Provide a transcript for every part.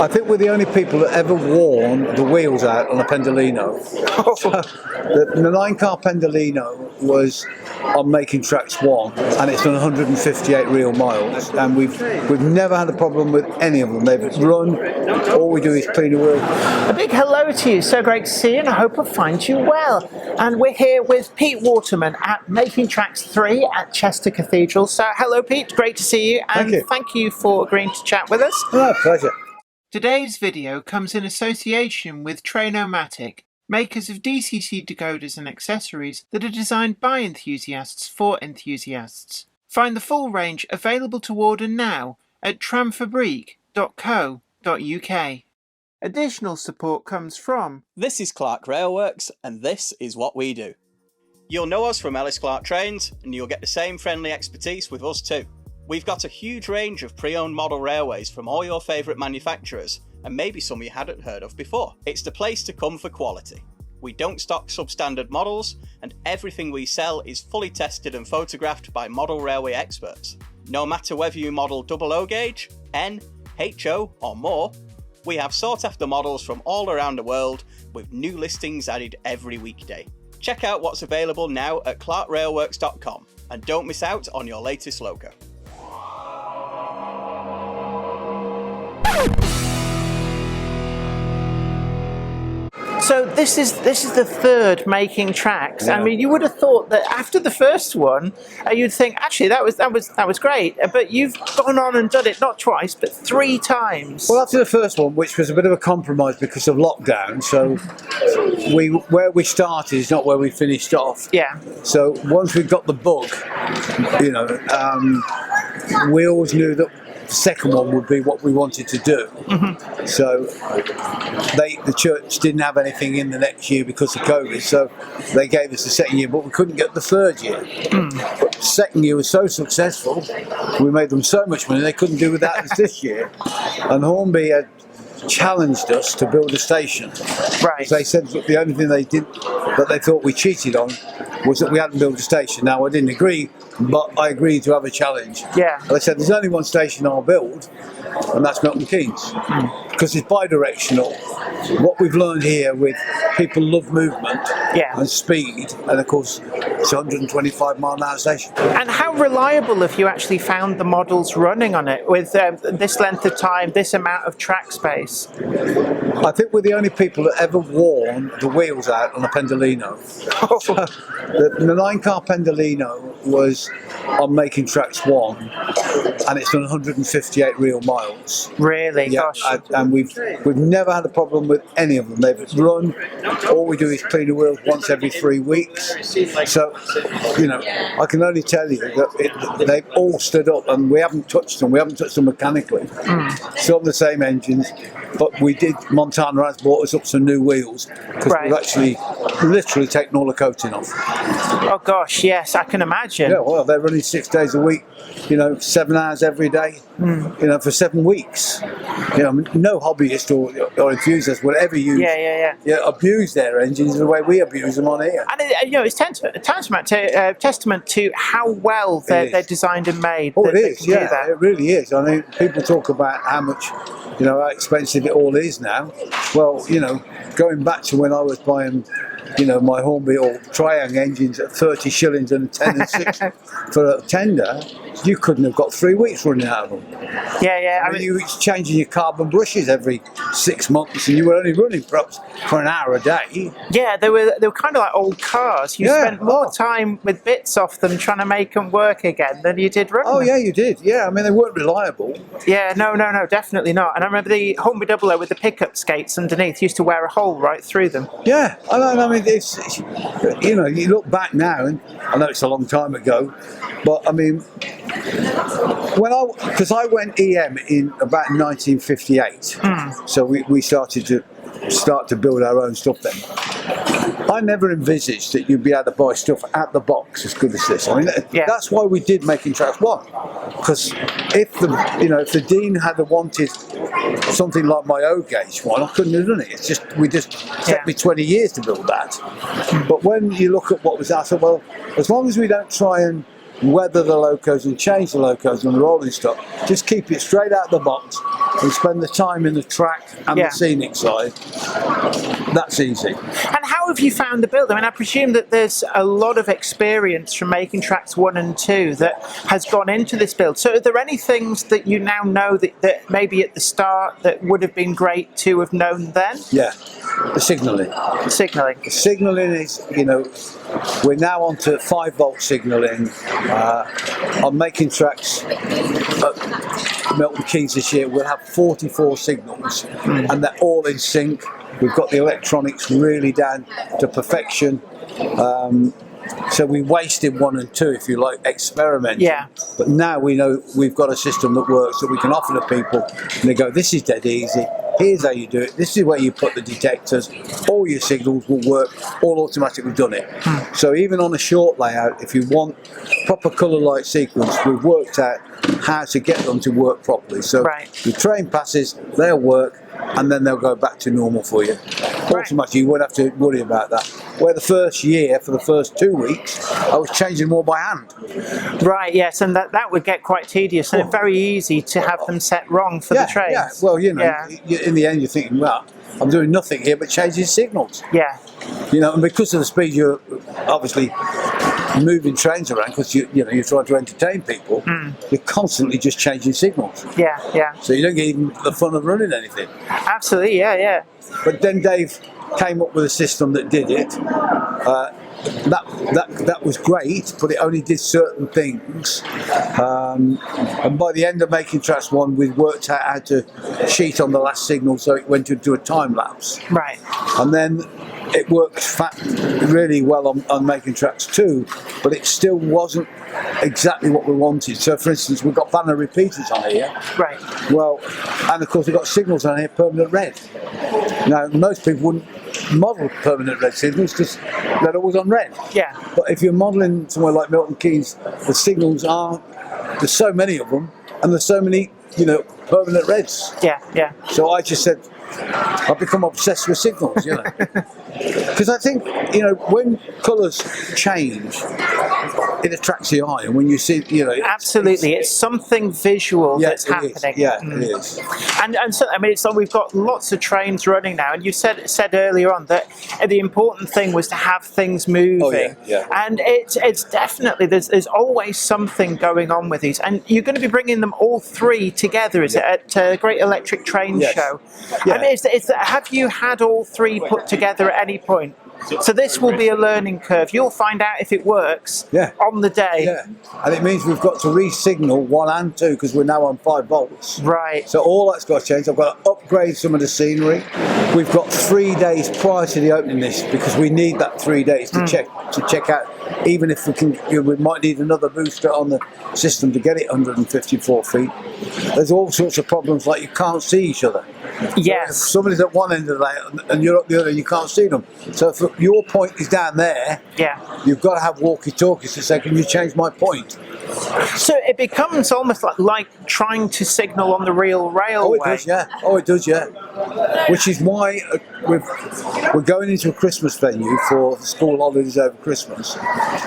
I think we're the only people that ever worn the wheels out on a Pendolino. So, the 9-car Pendolino was on Making Tracks 1, and it's done 158 real miles, and we've never had a problem with any of them. They've run, all we do is clean the wheel. A big hello to you, so great to see you, and I hope I find you well. And we're here with Pete Waterman at Making Tracks 3 at Chester Cathedral. So hello Pete, great to see you, and thank you for agreeing to chat with us. Oh, pleasure. Today's video comes in association with Trainomatic, makers of DCC decoders and accessories that are designed by enthusiasts for enthusiasts. Find the full range available to order now at tramfabrique.co.uk. Additional support comes from... This is Clark Railworks, and this is what we do. You'll know us from Ellis Clark Trains, and you'll get the same friendly expertise with us too. We've got a huge range of pre-owned model railways from all your favourite manufacturers, and maybe some you hadn't heard of before. It's the place to come for quality. We don't stock substandard models, and everything we sell is fully tested and photographed by model railway experts. No matter whether you model double O gauge, N, HO or more, we have sought after models from all around the world with new listings added every weekday. Check out what's available now at clarkrailworks.com, and don't miss out on your latest logo. So this is the third Making Tracks. Yeah. I mean, you would have thought that after the first one, you'd think actually that was great. But you've gone on and done it not twice, but 3 times. Well, after the first one, which was a bit of a compromise because of lockdown, so where we started is not where we finished off. Yeah. So once we got the bug, we always knew that the second one would be what we wanted to do. Mm-hmm. So the church didn't have anything in the next year because of COVID, so they gave us the second year, but we couldn't get the third year. But the second year was so successful, we made them so much money they couldn't do without us this year. And Hornby had challenged us to build a station. Right. So they said that the only thing they did that they thought we cheated on was that we hadn't built a station. Now I didn't agree, but I agreed to have a challenge. Yeah. They said there's only one station I'll build, and that's Milton Keynes, because it's bi-directional. What we've learned here with people love movement and speed, and of course it's a 125 mile an hour station. And how reliable have you actually found the models running on it with this length of time, this amount of track space? I think we're the only people that ever worn the wheels out on a Pendolino. So, the 9-car Pendolino was on Making Tracks 1, and it's done 158 real miles. Really? Yeah, Gosh. and we've never had a problem with any of them. They've run. All we do is clean the wheels once every 3 weeks. So, I can only tell you that they've all stood up, and we haven't touched them. We haven't touched them mechanically. Still the same engines, but Montana has bought us up some new wheels because we've actually literally taken all the coating off. Oh gosh, yes, I can imagine. Yeah, well, they're running 6 days a week, 7 hours every day, for 7 weeks. No hobbyist or enthusiast will ever use, abuse their engines the way we abuse them on here. And it's testament to how well they're designed and made. Oh, it is, yeah, it really is. I mean, people talk about how much, how expensive it all is now. Well, going back to when I was buying my Hornby or Triang engines at 30 shillings and 10 and 6 for a tender, you couldn't have got 3 weeks running out of them. Yeah. I mean, you were changing your carbon brushes every 6 months, and you were only running perhaps for an hour a day. Yeah, they were kind of like old cars. You spent more time with bits off them trying to make them work again than you did running them. Yeah, you did. Yeah, I mean, they weren't reliable. Yeah, no, definitely not. And I remember the Hornby Double O with the pickup skates underneath used to wear a hole right through them. Yeah, I mean, it's you look back now, and I know it's a long time ago, but I mean, because I went EM in about 1958, so we started to build our own stuff then. I never envisaged that you'd be able to buy stuff at the box as good as this. I mean, that's why we did Making Tracks 1, because if the Dean had wanted something like my O gauge one, I couldn't have done it. It took me 20 years to build that. But when you look at what was that, I thought, well, as long as we don't try and weather the locos and change the locos and the rolling stock. Just keep it straight out the box and spend the time in the track and the scenic side. That's easy. And how have you found the build? I mean, I presume that there's a lot of experience from making tracks 1 and 2 that has gone into this build. So are there any things that you now know that maybe at the start that would have been great to have known then? Yeah, the signalling. Signalling. The signalling is, you know, we're now on to 5-volt signalling. I'm making tracks at Milton Keynes this year. We'll have 44 signals and they're all in sync. We've got the electronics really down to perfection. So we wasted 1 and 2, if you like, experimenting. Yeah. But now we know we've got a system that works that we can offer to people, and they go, this is dead easy. Here's how you do it. This is where you put the detectors. All your signals will work. All automatic. We've done it. So even on a short layout, if you want proper colour light sequence, we've worked out how to get them to work properly. So the train passes, they'll work, and then they'll go back to normal for you. Automatically, you won't have to worry about that. Where the first year, for the first 2 weeks, I was changing more by hand. Right, yes, and that would get quite tedious, and it's very easy to have them set wrong for the trains. Yeah, well, you know, in the end you're thinking, well, I'm doing nothing here but changing signals. Yeah. You know, and because of the speed you're obviously moving trains around, because you're trying to entertain people, you're constantly just changing signals. Yeah, yeah. So you don't get even the fun of running anything. Absolutely, yeah, yeah. But then Dave came up with a system that did it. That was great, but it only did certain things. And by the end of making tracks 1, we'd worked out how to cheat on the last signal, so it went into a time lapse. Right. And then it worked really well on making tracks 2, but it still wasn't exactly what we wanted. So, for instance, we've got banner repeaters on here. Right. Well, and of course we've got signals on here, permanent red. Now, most people wouldn't model permanent red signals because they're always on red. Yeah. But if you're modelling somewhere like Milton Keynes, the signals there's so many of them, and there's so many, permanent reds. Yeah, yeah. So I just said, I've become obsessed with signals, Because I think, when colours change, it attracts the eye, and when you see, absolutely, it's something visual that's happening. It is. And so, I mean, we've got lots of trains running now, and you said earlier on that the important thing was to have things moving. Oh, yeah. And it's definitely there's always something going on with these, and you're going to be bringing them all 3 together, is it, at a Great Electric Train Show? Yeah. I mean, have you had all 3 put together at any point? So this will be a learning curve. You'll find out if it works on the day. Yeah, and it means we've got to re-signal 1 and 2 because we're now on 5 volts. Right. So all that's got to change. I've got to upgrade some of the scenery. We've got 3 days prior to the opening this because we need that 3 days to check out. Even if we might need another booster on the system to get it 154 feet. There's all sorts of problems like you can't see each other. Yes. So if somebody's at one end of the layout and you're up the other, you can't see them. So if your point is down there, you've got to have walkie-talkies to say, can you change my point? So it becomes almost like trying to signal on the real railway. Oh, it does, yeah. Which is why we're going into a Christmas venue for school holidays over Christmas,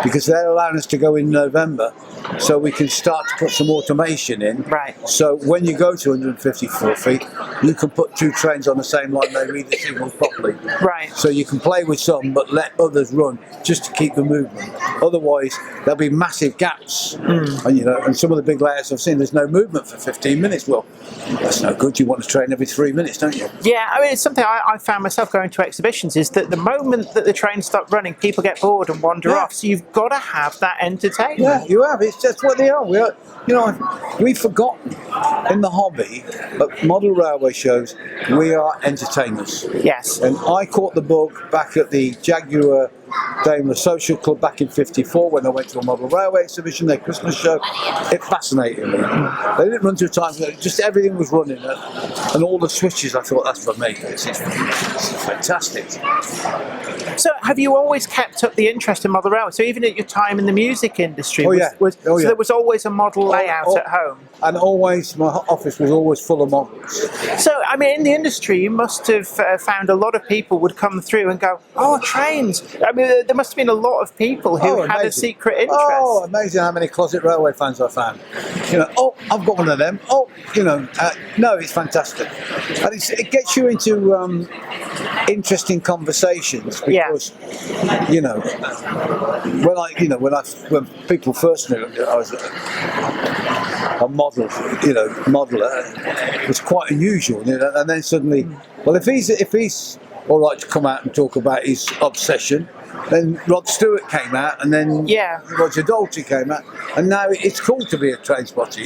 because they're allowing us to go in November, so we can start to put some automation in. Right. So when you go to 154 feet, you can put 2 trains on the same line, they read the signals properly. Right. So you can play with some, but let others run just to keep the movement. Otherwise, there'll be massive gaps. And some of the big layouts I've seen, there's no movement for 15 minutes. Well, that's no good. You want to train every 3 minutes, don't you? Yeah, I mean, it's something I found myself going to exhibitions, is that the moment that the trains stop running, people get bored and wander off. So you've got to have that entertainment. Yeah, you have. It's just what they are. We've forgotten in the hobby at model railway shows, we are entertainers. Yes. And I caught the bug back at the Jaguar Daimler Social Club back in '54 when I went to a model railway exhibition, their Christmas show. It fascinated me. They didn't run to a time, just everything was running, and all the switches. I thought, that's for me. It's fantastic. So have you always kept up the interest in model railway? So even at your time in the music industry, there was always a model layout at home? and always my office was always full of models. So, I mean, in the industry, you must have found a lot of people would come through and go, "Oh, trains." I mean, there must have been a lot of people who had a secret interest. Oh, amazing how many closet railway fans I found. Oh, I've got one of them. Oh, no, it's fantastic, and it gets you into interesting conversations because when people first knew I was a modeler, it was quite unusual, and then suddenly, well, if he's all right to come out and talk about his obsession. Then Rod Stewart came out, and then Roger Daltrey came out, and now it's cool to be a train spotter.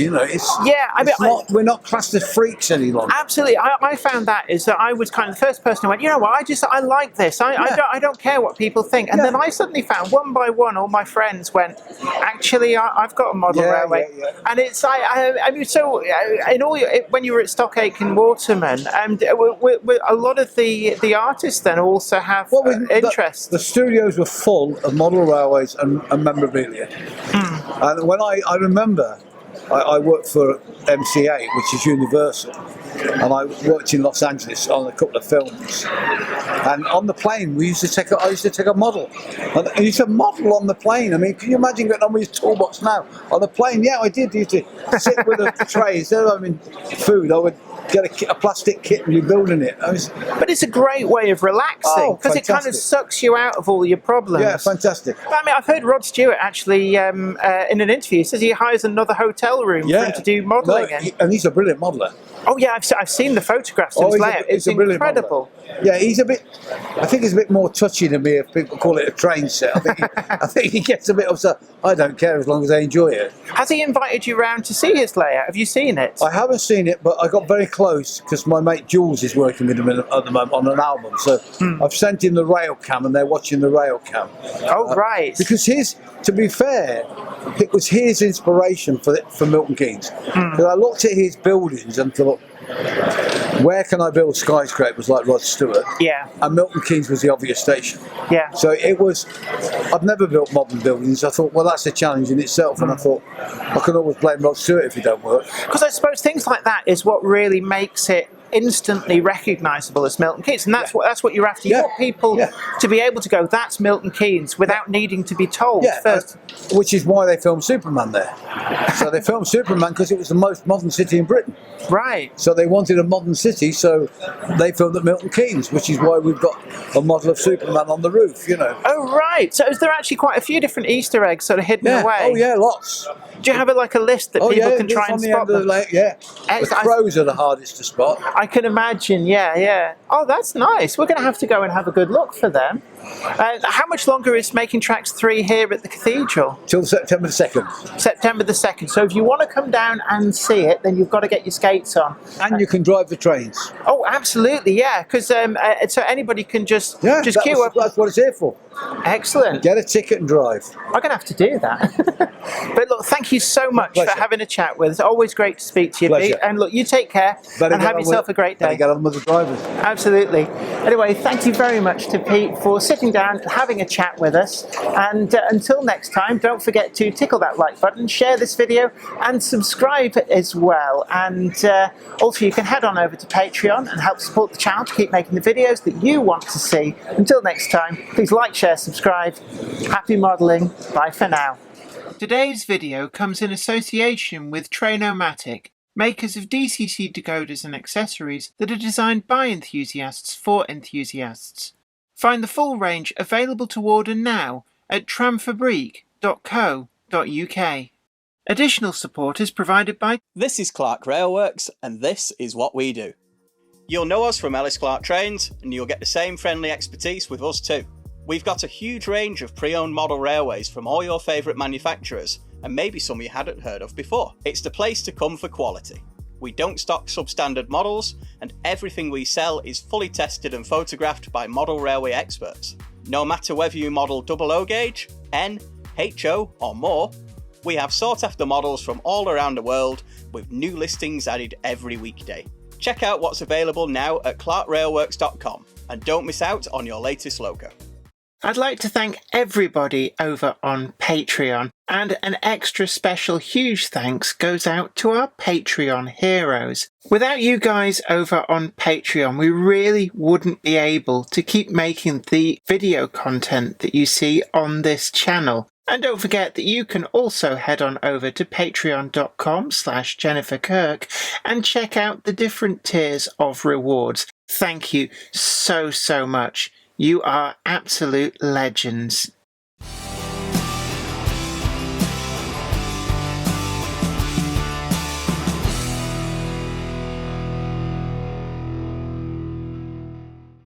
We're not classed as freaks any longer. Absolutely, I found that is that I was kind of the first person who went, I like this. I don't care what people think, and then I suddenly found one by one all my friends went, actually, I've got a model railway, and it's when you were at Stock Aitken Waterman, a lot of the artists then also have interests. The studios were full of model railways and memorabilia. And when I remember, I worked for MCA, which is Universal, and I worked in Los Angeles on a couple of films. And on the plane, I used to take a model. And you said model on the plane. I mean, can you imagine getting on with your toolbox now on the plane? Yeah, I did. I used to sit with a tray instead of having food. I would get a plastic kit and be building it. But it's a great way of relaxing because it kind of sucks you out of all your problems. Yeah, fantastic. I mean, I've heard Rod Stewart actually in an interview, he says he hires another hotel room for him to do modelling. And he's a brilliant modeler. Oh yeah, I've seen the photographs of his layout. It's incredible. Yeah, I think he's a bit more touchy than me if people call it a train set. I think he gets a bit upset. I don't care as long as they enjoy it. Has he invited you round to see his layout? Have you seen it? I haven't seen it, but I got very close because my mate Jules is working with him at the moment on an album. So I've sent him the rail cam and they're watching the rail cam. Oh, right. Because to be fair, it was his inspiration for Milton Keynes. Because I looked at his buildings and thought, where can I build skyscrapers like Rod Stewart? Yeah. And Milton Keynes was the obvious station. Yeah. So I've never built modern buildings. I thought, well, that's a challenge in itself. And I thought, I can always blame Rod Stewart if it don't work. Because I suppose things like that is what really makes it instantly recognisable as Milton Keynes, and that's what you're after. You want people to be able to go, that's Milton Keynes, without needing to be told first. Which is why they filmed Superman there. So they filmed Superman because it was the most modern city in Britain. Right. So they wanted a modern city, so they filmed at Milton Keynes, which is why we've got a model of Superman on the roof, Oh, right. So is there actually quite a few different Easter eggs sort of hidden away? Oh, yeah, lots. Do you have a list that people can try and spot them? The crows are the hardest to spot. I can imagine, yeah. Oh, that's nice. We're going to have to go and have a good look for them. How much longer is Making Tracks 3 here at the Cathedral? Till September the 2nd. September the 2nd. So if you want to come down and see it, then you've got to get your skates on. And you can drive the trains. Oh, absolutely, yeah. Because so anybody can just queue up. That's what it's here for. Excellent. Get a ticket and drive. I'm going to have to do that. But look, thank you so much for having a chat with us. Always great to speak to you, Pete. And look, you take care and have yourself a great day. Get on with the drivers. Absolutely. Anyway, thank you very much to Pete for sitting down and having a chat with us. And until next time, don't forget to tickle that like button, share this video, and subscribe as well. And also, you can head on over to Patreon and help support the channel to keep making the videos that you want to see. Until next time, please like, share, subscribe. Happy modelling. Bye for now. Today's video comes in association with Train-O-Matic, makers of DCT decoders and accessories that are designed by enthusiasts for enthusiasts. Find the full range available to order now at tramfabrique.co.uk. Additional support is provided by... This is Clark Railworks, and this is what we do. You'll know us from Ellis Clark Trains, and you'll get the same friendly expertise with us too. We've got a huge range of pre-owned model railways from all your favourite manufacturers, and maybe some you hadn't heard of before. It's the place to come for quality. We don't stock substandard models, and everything we sell is fully tested and photographed by model railway experts. No matter whether you model OO gauge, N, HO or more, we have sought after models from all around the world with new listings added every weekday. Check out what's available now at clarkrailworks.com, and don't miss out on your latest logo. I'd like to thank everybody over on Patreon, and an extra special huge thanks goes out to our Patreon heroes. Without you guys over on Patreon, we really wouldn't be able to keep making the video content that you see on this channel. And don't forget that you can also head on over to patreon.com/Jennifer Kirk and check out the different tiers of rewards. Thank you so much. You are absolute legends.